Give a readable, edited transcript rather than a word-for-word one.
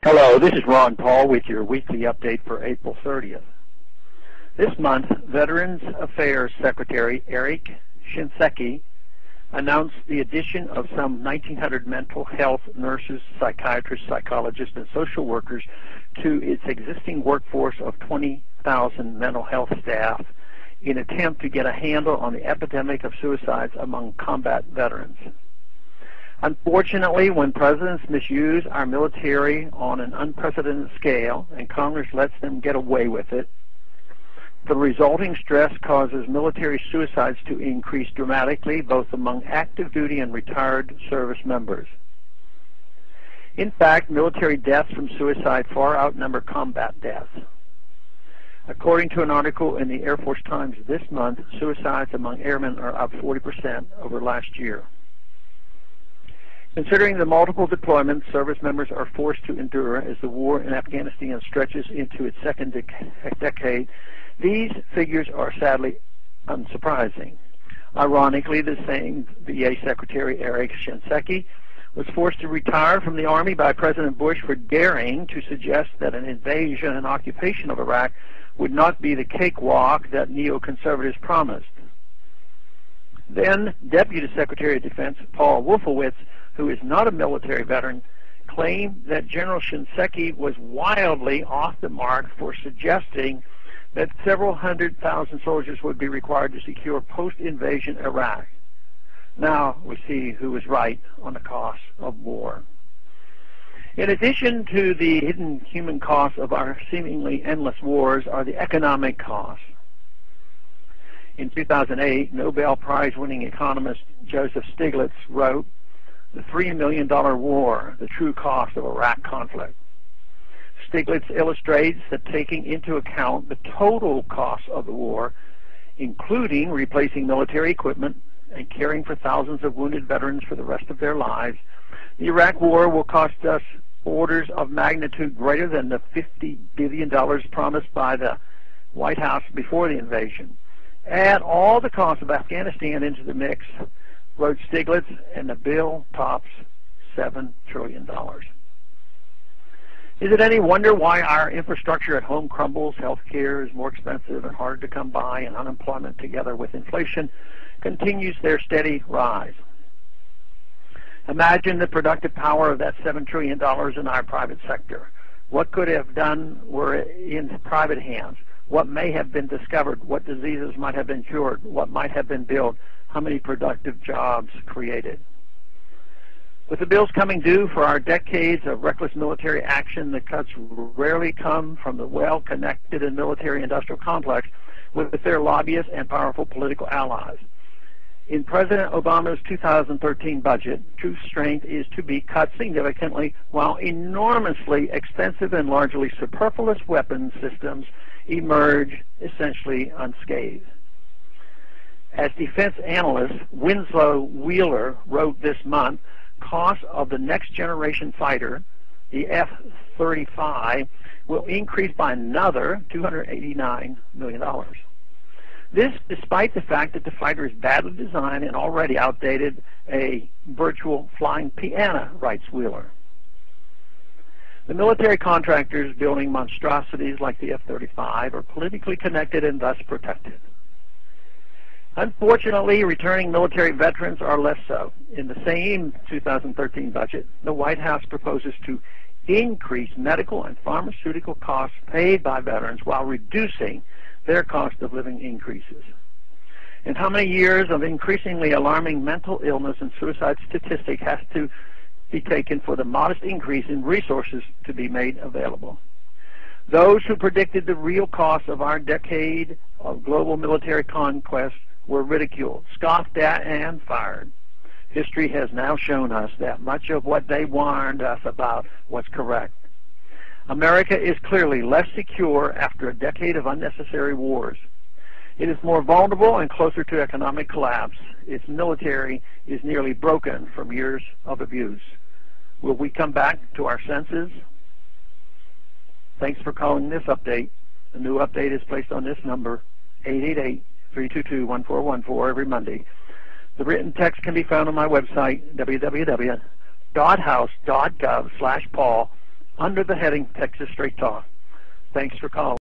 Hello, this is Ron Paul with your weekly update for April 30th. This month, Veterans Affairs Secretary Eric Shinseki announced the addition of some 1,900 mental health nurses, psychiatrists, psychologists, and social workers to its existing workforce of 20,000 mental health staff in an attempt to get a handle on the epidemic of suicides among combat veterans. Unfortunately, when presidents misuse our military on an unprecedented scale and Congress lets them get away with it, the resulting stress causes military suicides to increase dramatically, both among active duty and retired service members. In fact, military deaths from suicide far outnumber combat deaths. According to an article in the Air Force Times this month, suicides among airmen are up 40% over last year. Considering the multiple deployments service members are forced to endure as the war in Afghanistan stretches into its second decade, these figures are sadly unsurprising. Ironically, the same VA Secretary Eric Shinseki was forced to retire from the Army by President Bush for daring to suggest that an invasion and occupation of Iraq would not be the cakewalk that neoconservatives promised. Then, Deputy Secretary of Defense Paul Wolfowitz, who is not a military veteran, claimed that General Shinseki was wildly off the mark for suggesting that several 100,000 soldiers would be required to secure post-invasion Iraq. Now we see who was right on the cost of war. In addition to the hidden human costs of our seemingly endless wars are the economic costs. In 2008, Nobel Prize-winning economist Joseph Stiglitz wrote, "The $3 million war, the true cost of Iraq conflict." Stiglitz illustrates that taking into account the total cost of the war, including replacing military equipment and caring for thousands of wounded veterans for the rest of their lives, the Iraq war will cost us orders of magnitude greater than the $50 billion promised by the White House before the invasion. Add all the costs of Afghanistan into the mix, wrote Stiglitz, and the bill tops $7 trillion. Is it any wonder why our infrastructure at home crumbles, health care is more expensive and harder to come by, and unemployment together with inflation continues their steady rise? Imagine the productive power of that $7 trillion in our private sector. What could have done were in private hands? What may have been discovered? What diseases might have been cured? What might have been built? How many productive jobs created? With the bills coming due for our decades of reckless military action, the cuts rarely come from the well-connected and military-industrial complex with their lobbyists and powerful political allies. In President Obama's 2013 budget, true strength is to be cut significantly while enormously expensive and largely superfluous weapons systems emerge essentially unscathed. As defense analyst Winslow Wheeler wrote this month, costs of the next generation fighter, the F-35, will increase by another $289 million. This despite the fact that the fighter is badly designed and already outdated, a virtual flying piano, writes Wheeler. The military contractors building monstrosities like the F-35 are politically connected and thus protected. Unfortunately, returning military veterans are less so. In the same 2013 budget, the White House proposes to increase medical and pharmaceutical costs paid by veterans while reducing their cost of living increases. And how many years of increasingly alarming mental illness and suicide statistic has to be taken for the modest increase in resources to be made available? Those who predicted the real cost of our decade of global military conquest were ridiculed, scoffed at, and fired. History has now shown us that much of what they warned us about was correct. America is clearly less secure after a decade of unnecessary wars. It is more vulnerable and closer to economic collapse. Its military is nearly broken from years of abuse. Will we come back to our senses? Thanks for calling this update. The new update is placed on this number, 888-322-1414, every Monday. The written text can be found on my website, www.house.gov/Paul, under the heading Texas Straight Talk. Thanks for calling.